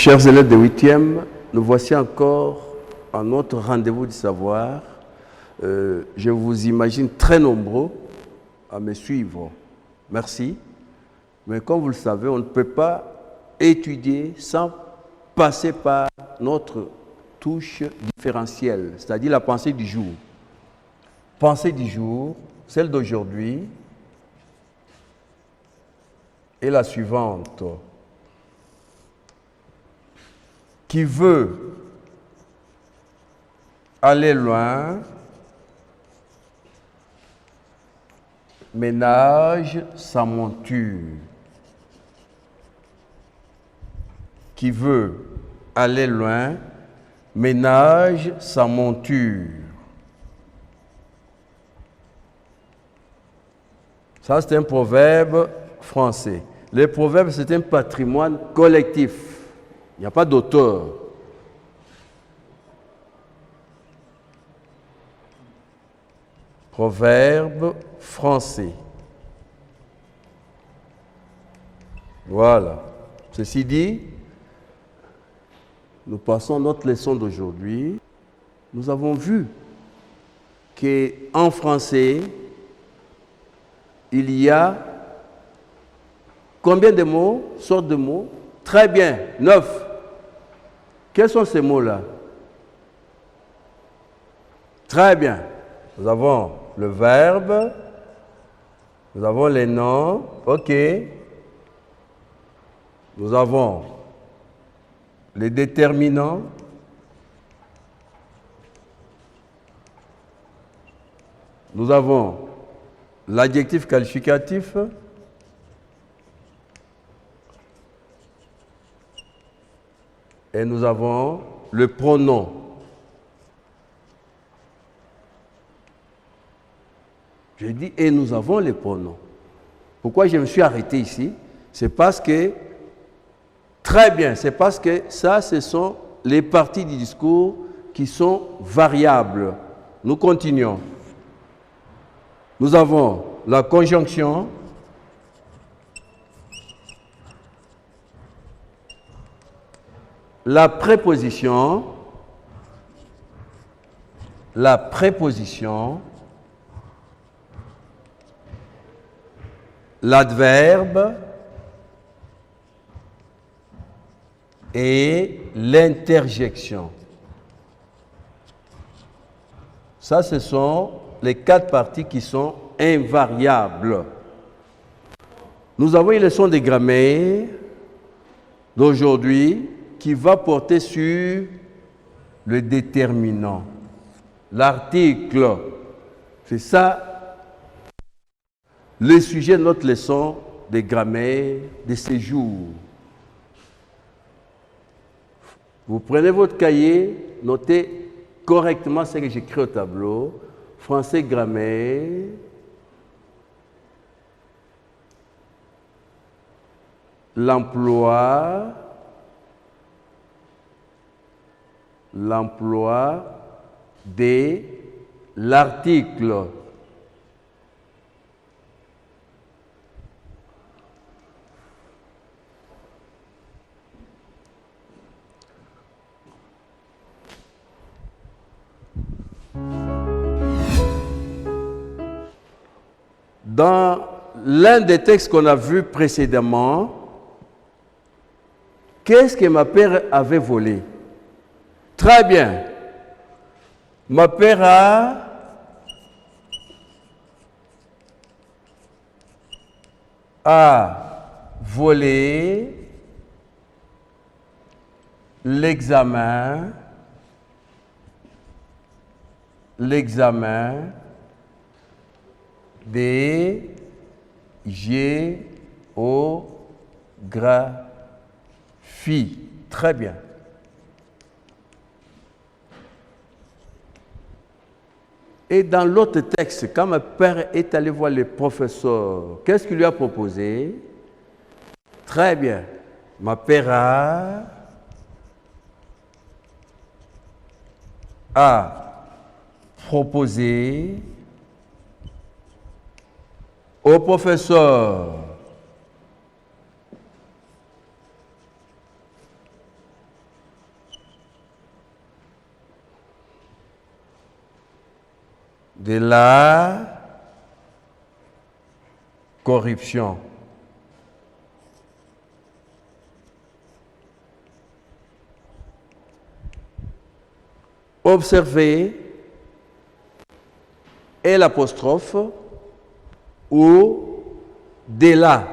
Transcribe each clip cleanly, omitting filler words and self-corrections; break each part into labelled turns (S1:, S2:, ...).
S1: Chers élèves de 8e, nous voici encore à notre rendez-vous du savoir. Je vous imagine très nombreux à me suivre. Merci. Mais comme vous le savez, on ne peut pas étudier sans passer par notre touche différentielle, c'est-à-dire la pensée du jour. Pensée du jour, celle d'aujourd'hui, est la suivante. Qui veut aller loin, ménage sa monture. Qui veut aller loin, ménage sa monture. Ça, c'est un proverbe français. Les proverbes, c'est un patrimoine collectif. Il n'y a pas d'auteur. Proverbe français. Voilà. Ceci dit, nous passons à notre leçon d'aujourd'hui. Nous avons vu qu'en français, il y a combien de mots, sortes de mots? Très bien, 9. Quels sont ces mots-là? Très bien. Nous avons le verbe, nous avons les noms, ok. Nous avons les déterminants, nous avons l'adjectif qualificatif, et nous avons le pronom. Je dis et nous avons les pronoms. Pourquoi je me suis arrêté ici? C'est parce que, très bien, c'est parce que ça, ce sont les parties du discours qui sont variables. Nous continuons. Nous avons la conjonction, la préposition, l'adverbe et l'interjection. Ça, ce sont les 4 parties qui sont invariables. Nous avons une leçon de grammaire d'aujourd'hui qui va porter sur le déterminant, l'article. C'est ça le sujet de notre leçon de grammaire de ce jour. Vous prenez votre cahier, notez correctement ce que j'écris au tableau. Français grammaire, l'emploi de l'article. Dans l'un des textes qu'on a vu précédemment, qu'est-ce que ma père avait volé? Très bien. Ma père a volé l'examen de géographie. Très bien. Et dans l'autre texte, quand mon père est allé voir le professeur, qu'est-ce qu'il lui a proposé? Très bien. Ma père a proposé au professeur de la corruption. Observez et l'apostrophe ou de là.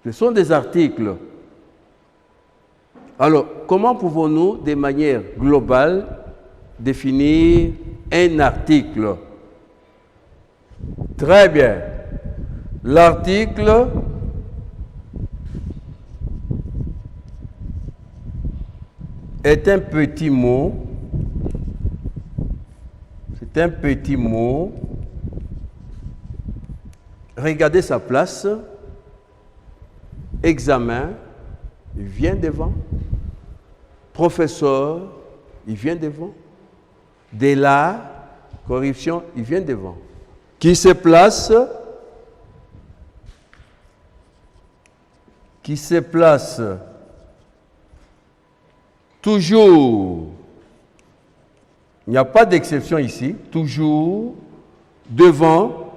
S1: Ce sont des articles. Alors, comment pouvons-nous, de manière globale, définir un article? Très bien. L'article est un petit mot. C'est un petit mot. Regardez sa place. Examen, il vient devant. Professeur, il vient devant. De la corruption, il vient devant. Qui se place? Qui se place toujours, il n'y a pas d'exception ici, toujours devant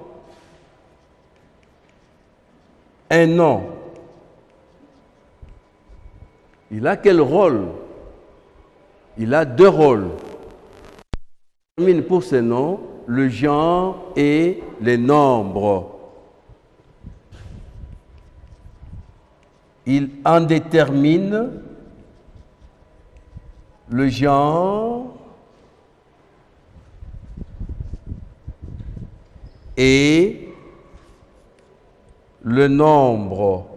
S1: un nom. Il a quel rôle? Il a deux rôles. Il détermine pour ce nom le genre et les nombres. Il en détermine le genre et le nombre.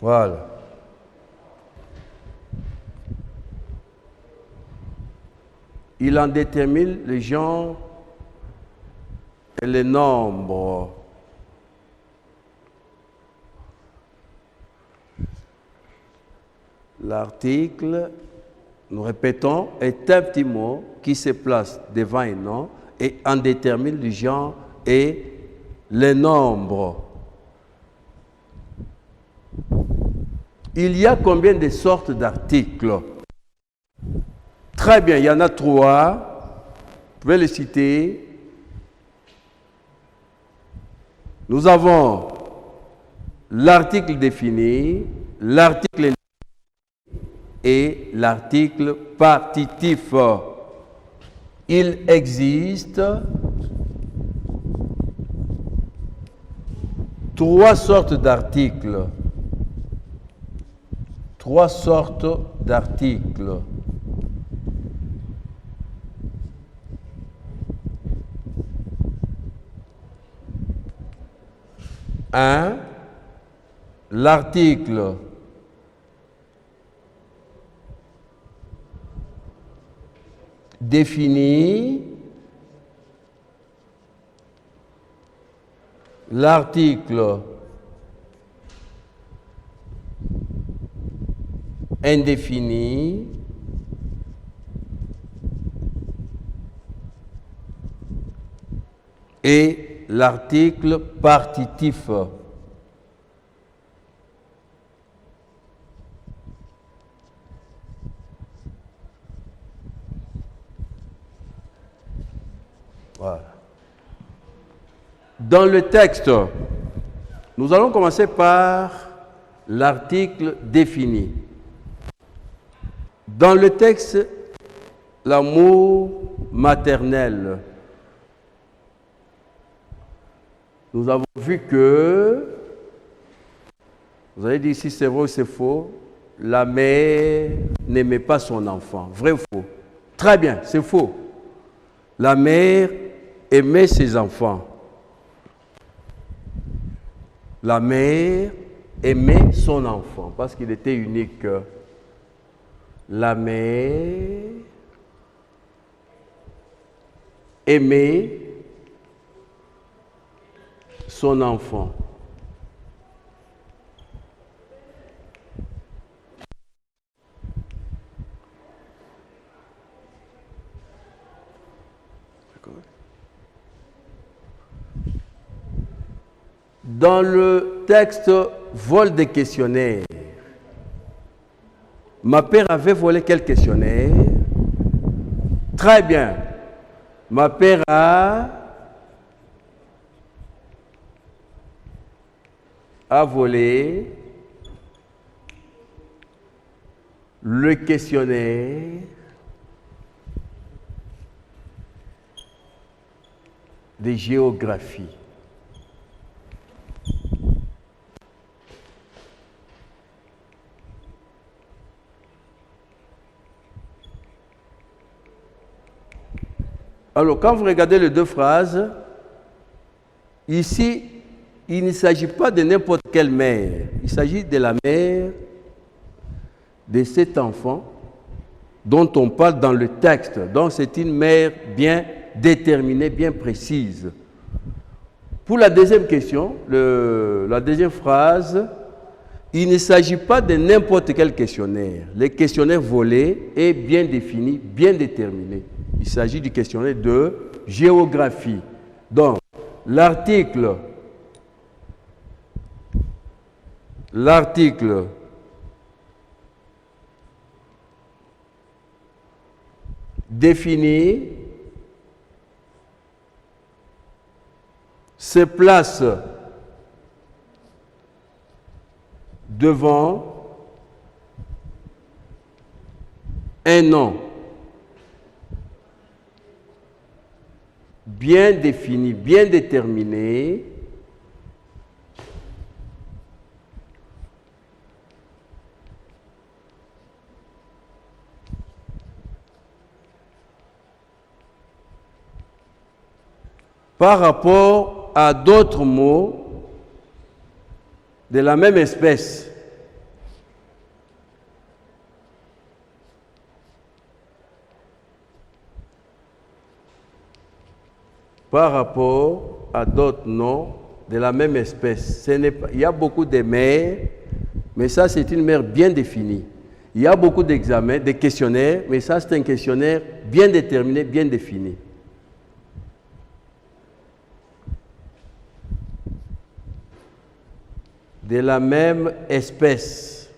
S1: Voilà. Il en détermine le genre et les nombres. L'article, nous répétons, est un petit mot qui se place devant un nom et en détermine le genre et les nombres. Il y a combien de sortes d'articles? Très bien, il y en a trois. Vous pouvez les citer. Nous avons l'article défini, l'article et l'article partitif. Il existe trois sortes d'articles. Trois sortes d'articles. Un, l'article défini, l'article indéfini et l'article partitif. Voilà. Dans le texte, nous allons commencer par l'article défini. Dans le texte, l'amour maternel. Nous avons vu que, vous avez dit si c'est vrai ou c'est faux, la mère n'aimait pas son enfant. Vrai ou faux? Très bien, c'est faux. La mère aimait ses enfants. La mère aimait son enfant parce qu'il était unique. La mère aimait son enfant. Dans le texte vol des questionnaires, Ma père avait volé quel questionnaire? Très bien. Ma père a volé le questionnaire de géographie. Alors, quand vous regardez les deux phrases, ici, il ne s'agit pas de n'importe quelle mère. Il s'agit de la mère de cet enfant dont on parle dans le texte. Donc, c'est une mère bien déterminée, bien précise. Pour la deuxième question, la deuxième phrase, il ne s'agit pas de n'importe quel questionnaire. Le questionnaire volé est bien défini, bien déterminé. Il s'agit du questionnaire de géographie. Donc, l'article défini se place devant un nom bien défini, bien déterminé, par rapport à d'autres mots de la même espèce. Par rapport à d'autres noms de la même espèce. Il y a beaucoup de mères, mais ça c'est une mère bien définie. Il y a beaucoup d'examens, de questionnaires, mais ça c'est un questionnaire bien déterminé, bien défini. De la même espèce.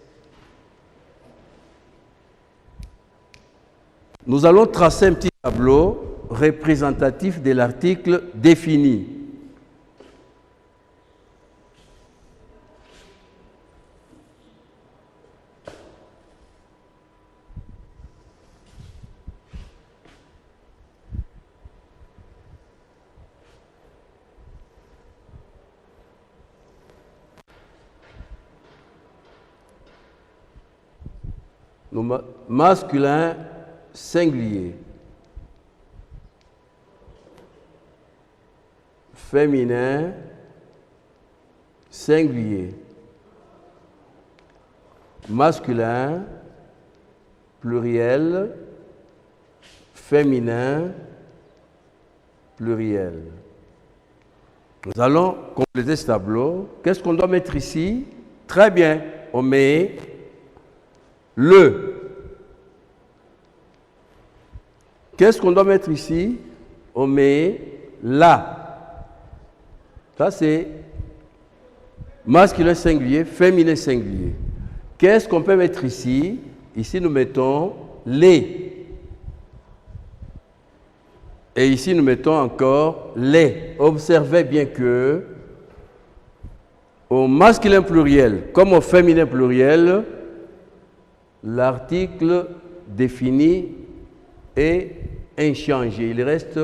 S1: Nous allons tracer un petit tableau représentatif de l'article défini. Masculin singulier. Féminin singulier. Masculin pluriel. Féminin pluriel. Nous allons compléter ce tableau. Qu'est-ce qu'on doit mettre ici? Très bien. On met le. Qu'est-ce qu'on doit mettre ici? On met la. Ça, c'est masculin singulier, féminin singulier. Qu'est-ce qu'on peut mettre ici? Ici, nous mettons les. Et ici, nous mettons encore les. Observez bien que au masculin pluriel comme au féminin pluriel, l'article défini est inchangé. Il reste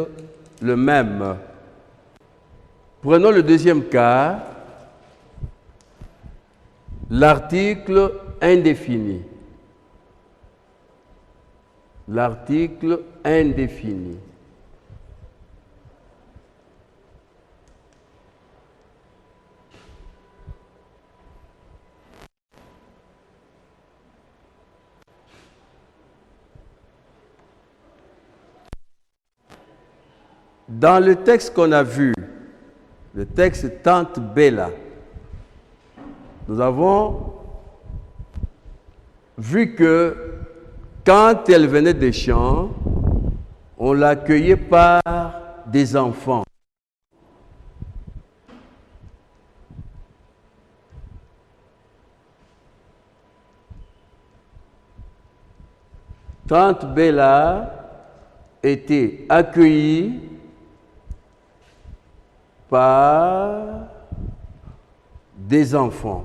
S1: le même. Prenons le deuxième cas, l'article indéfini. L'article indéfini. Dans le texte qu'on a vu, le texte Tante Bella, nous avons vu que quand elle venait des champs, on l'accueillait par des enfants. Tante Bella était accueillie par des enfants.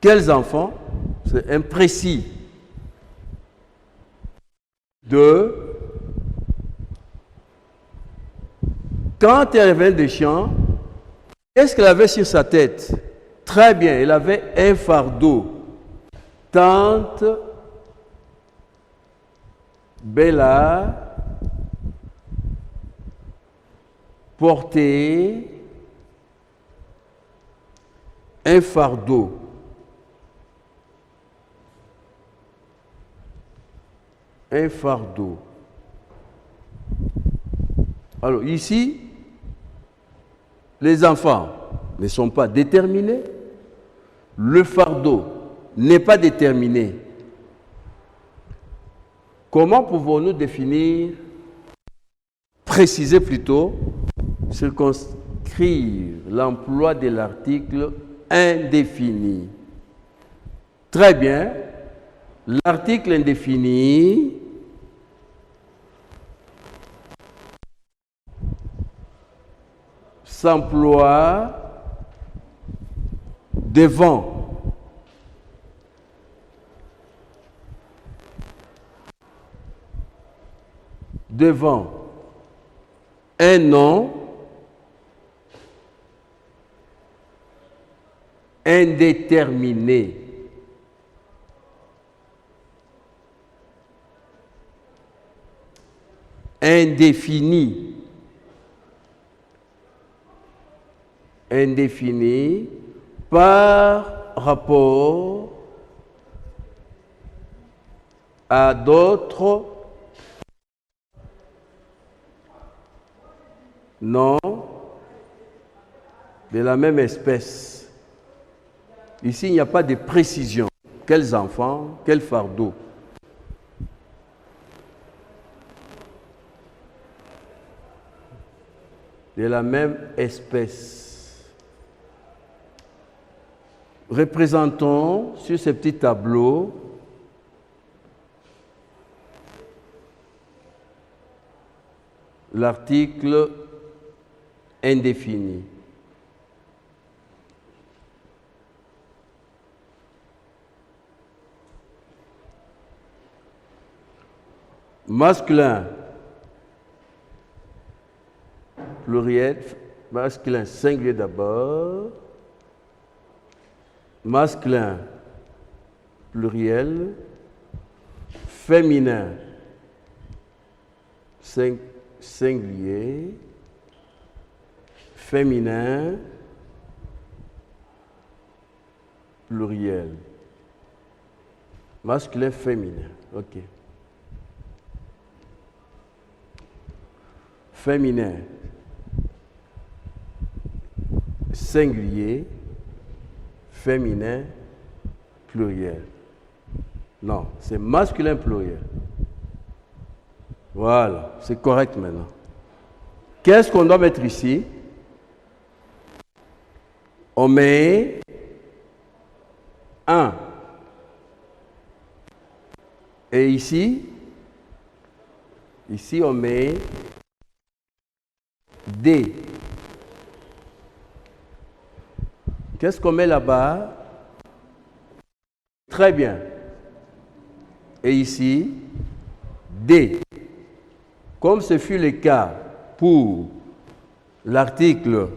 S1: Quels enfants? C'est imprécis. Quand elle revint des champs, qu'est-ce qu'elle avait sur sa tête? Très bien, elle avait un fardeau. Tante Bella portait un fardeau. Un fardeau. Alors ici, les enfants ne sont pas déterminés. Le fardeau n'est pas déterminé. Comment pouvons-nous définir, préciser plutôt, circonscrire l'emploi de l'article indéfini? Très bien. L'article indéfini s'emploie devant un nom indéterminé. Indéfini. Indéfini par rapport à d'autres noms de la même espèce. Ici, il n'y a pas de précision. Quels enfants, quel fardeau? De la même espèce. Représentons sur ces petits tableaux l'article indéfini. Masculin, pluriel, masculin singulier d'abord, masculin pluriel, féminin singulier, féminin pluriel, masculin féminin, ok. Féminin singulier, féminin pluriel. Non, c'est masculin pluriel. Voilà, c'est correct maintenant. Qu'est-ce qu'on doit mettre ici? On met un. Et ici on met D. Qu'est-ce qu'on met là-bas? Très bien. Et ici, D. Comme ce fut le cas pour l'article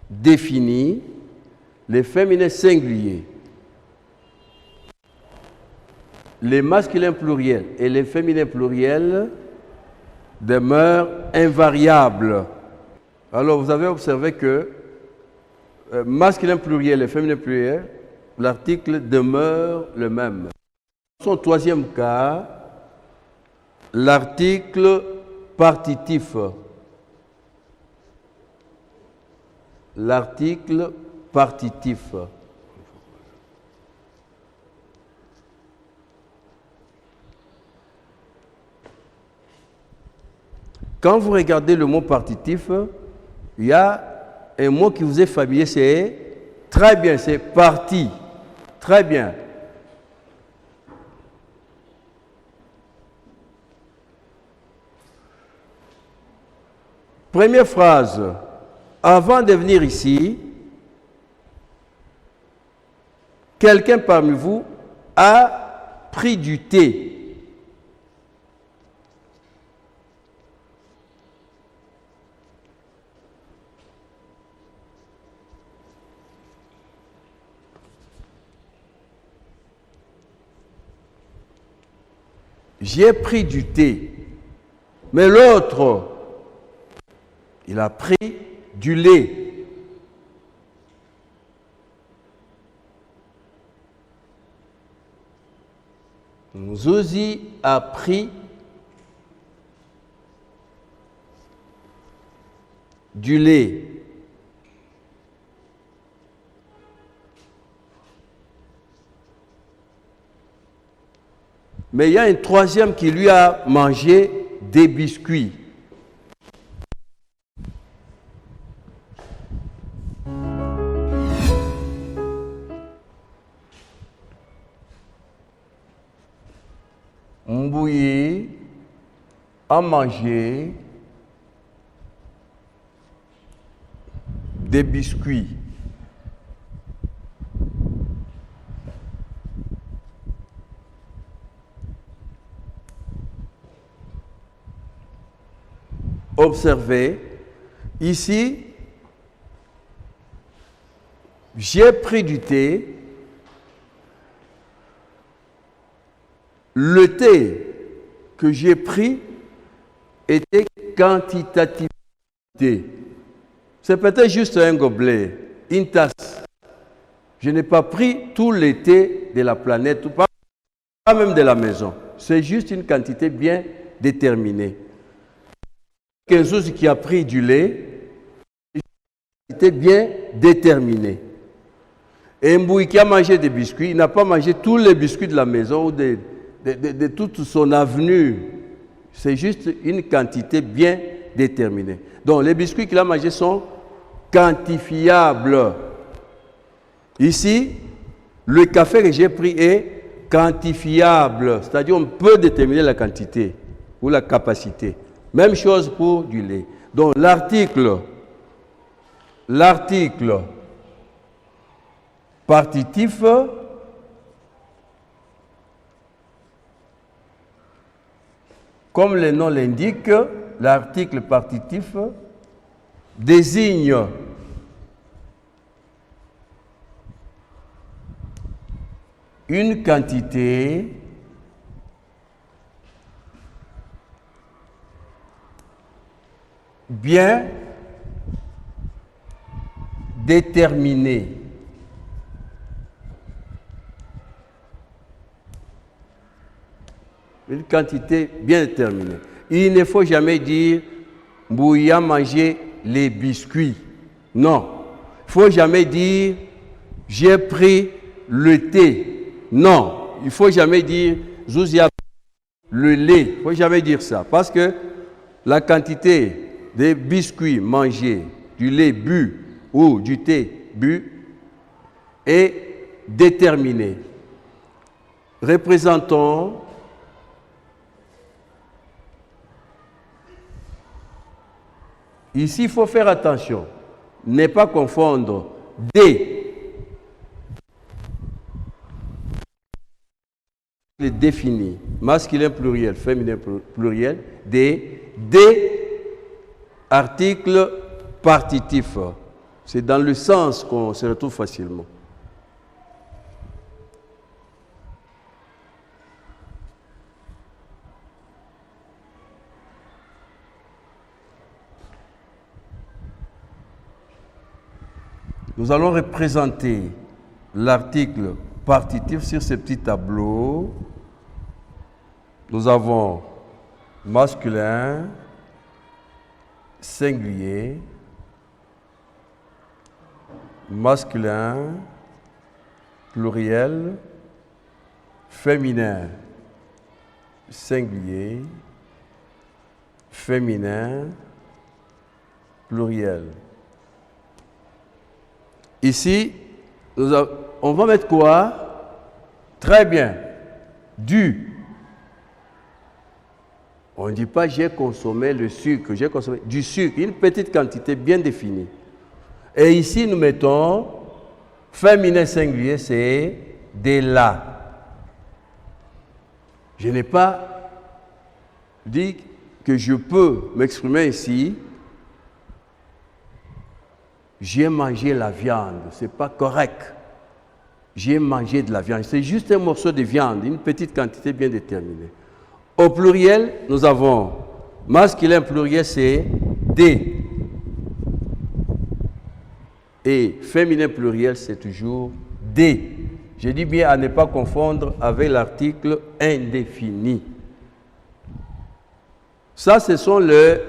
S1: défini, les féminins singuliers, les masculins pluriels et les féminins pluriels demeurent invariables. Alors, vous avez observé que masculin pluriel et féminin pluriel, l'article demeure le même. Dans son troisième cas, l'article partitif. L'article partitif. Quand vous regardez le mot partitif, il y a un mot qui vous est familier, c'est très bien, c'est parti. Très bien. Première phrase. Avant de venir ici, quelqu'un parmi vous a pris du thé. J'ai pris du thé. Mais l'autre, il a pris du lait. Zozi a pris du lait. Mais il y a un troisième qui lui a mangé des biscuits. Mbouye a mangé des biscuits. Observez, ici, j'ai pris du thé. Le thé que j'ai pris était quantitatif. C'est peut-être juste un gobelet, une tasse. Je n'ai pas pris tout le thé de la planète, pas même de la maison. C'est juste une quantité bien déterminée. Quelqu'un qui a pris du lait, une quantité bien déterminée. Et Mbouy qui a mangé des biscuits, il n'a pas mangé tous les biscuits de la maison ou de toute son avenue. C'est juste une quantité bien déterminée. Donc les biscuits qu'il a mangés sont quantifiables. Ici, le café que j'ai pris est quantifiable. C'est-à-dire on peut déterminer la quantité ou la capacité. Même chose pour du lait. Donc l'article partitif comme le nom l'indique, l'article partitif désigne une quantité bien déterminée. Une quantité bien déterminée. Il ne faut jamais dire Mbouya manger les biscuits. Non. Il ne faut jamais dire j'ai pris le thé. Non. Il ne faut jamais dire Zouzia le lait. Il ne faut jamais dire ça. Parce que la quantité de biscuits mangés, du lait bu ou du thé bu est déterminée. Représentons ici, il faut faire attention, ne pas confondre des définis, masculin pluriel, féminin pluriel, des articles partitifs. C'est dans le sens qu'on se retrouve facilement. Nous allons représenter l'article partitif sur ce petit tableau. Nous avons masculin, singulier, masculin, pluriel, féminin, singulier, féminin, pluriel. Ici, on va mettre quoi? Très bien. Du. On ne dit pas j'ai consommé le sucre, j'ai consommé du sucre, une petite quantité bien définie. Et ici, nous mettons féminin singulier, c'est de la. Je n'ai pas dit que je peux m'exprimer ici. J'ai mangé la viande, ce n'est pas correct. J'ai mangé de la viande, c'est juste un morceau de viande, une petite quantité bien déterminée. Au pluriel, nous avons masculin pluriel, c'est des. Et féminin pluriel, c'est toujours des. Je dis bien à ne pas confondre avec l'article indéfini. Ça, ce sont les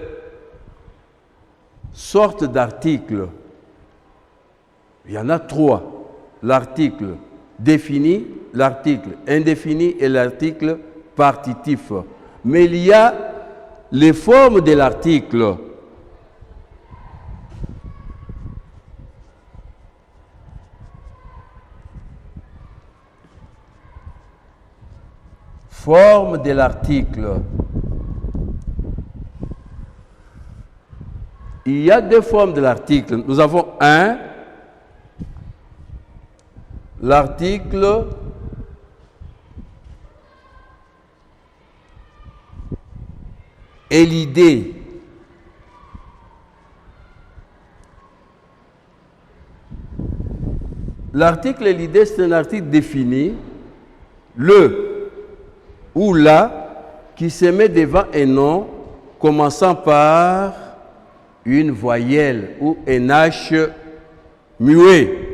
S1: sortes d'articles. Il y en a 3. L'article défini, l'article indéfini et l'article partitif. Mais il y a les formes de l'article. Forme de l'article. Il y a 2 formes de l'article. Nous avons l'article et l'idée. L'article et l'idée, c'est un article défini, le ou la, qui se met devant un nom commençant par une voyelle ou un H muet.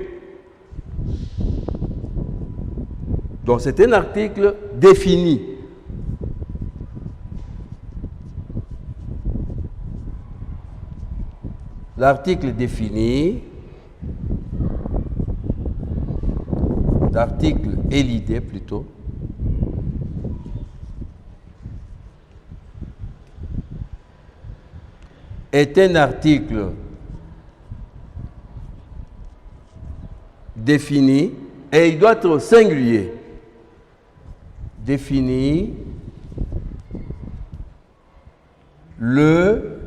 S1: Donc c'est un article défini. L'article défini, l'article et l'idée plutôt, est un article défini et il doit être au singulier. Défini, le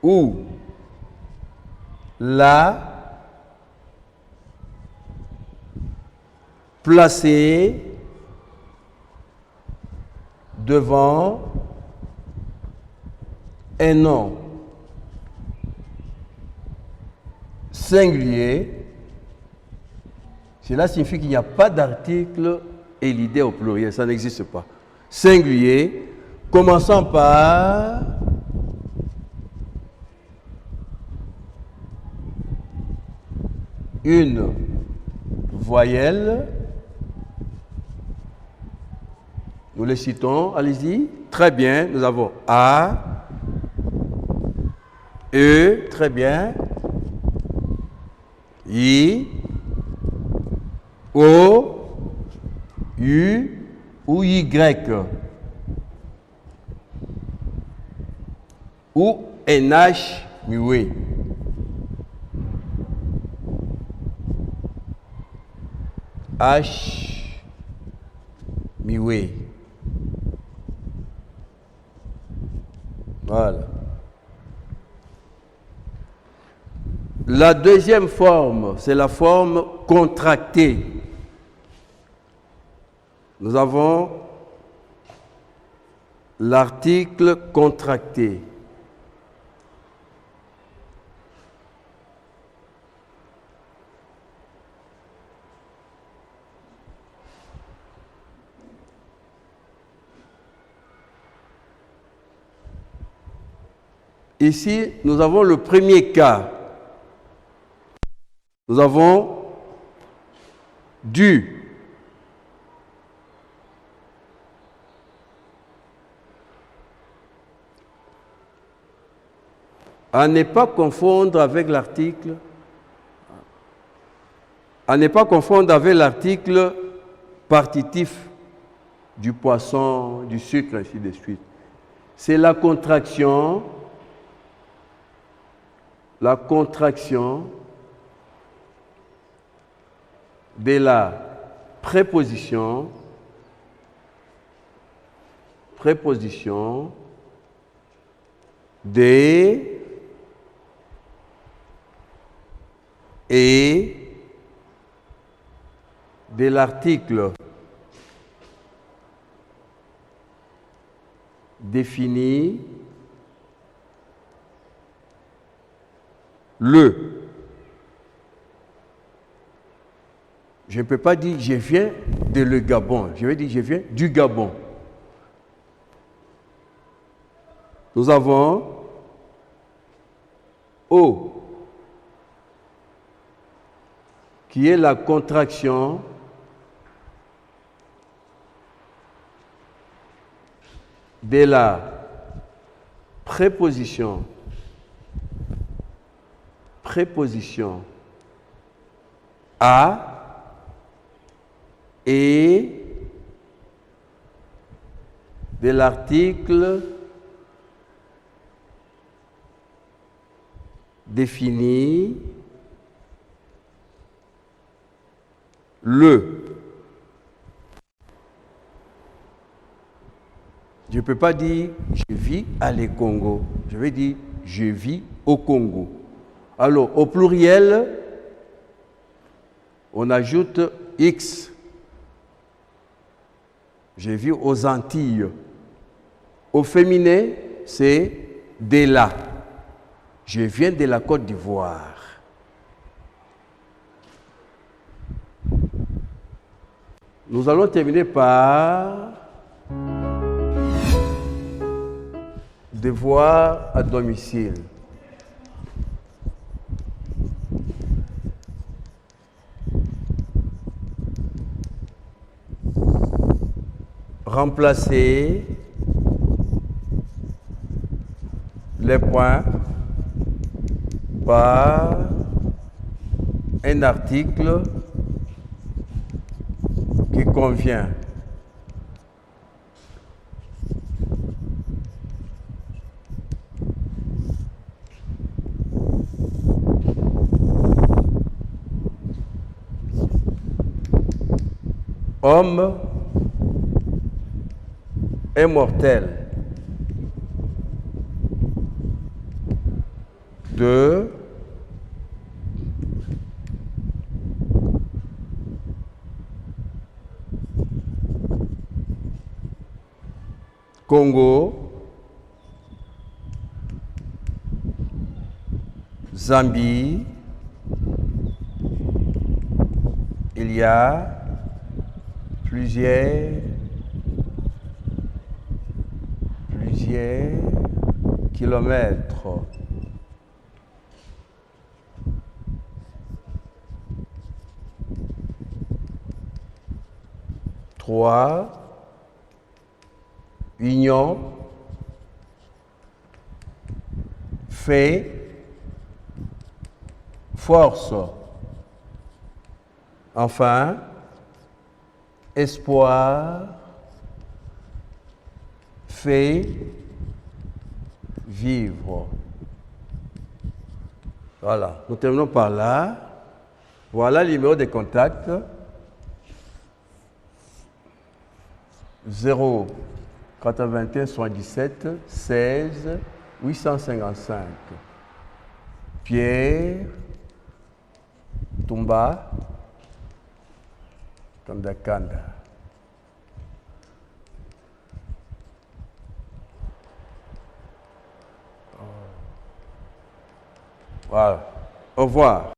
S1: ou la placé devant un nom singulier. Cela signifie qu'il n'y a pas d'article et l'idée au pluriel, ça n'existe pas. Singulier, commençant par une voyelle. Nous les citons, allez-y. Très bien, nous avons A, E, très bien, I, O, U ou Y. Ou un H muet. H muet. Voilà. La deuxième forme, c'est la forme contractée. Nous avons l'article contracté. Ici, nous avons le premier cas. Nous avons du. À ne pas confondre avec l'article. À ne pas confondre avec l'article partitif du poisson, du sucre, ainsi de suite. C'est la contraction. la contraction de la préposition des et de l'article défini le. Je ne peux pas dire je viens de le Gabon. Je vais dire je viens du Gabon. Nous avons O, qui est la contraction de la préposition à et de l'article défini le. Je ne peux pas dire je vis à le Congo. Je vais dire je vis au Congo. Alors, au pluriel, on ajoute X. Je vis aux Antilles. Au féminin, c'est de là. Je viens de la Côte d'Ivoire. Nous allons terminer par devoir à domicile. Remplacer les points par un article qui convient. Homme est mortel. De Congo, Zambie, il y a plusieurs kilomètres. Trois, union, fait, force. Enfin, espoir, fait, vivre. Voilà, nous terminons par là. Voilà le numéro de contact. 0 81 77 16 855. Pierre Tumba Kandakanda. Voilà. Au revoir.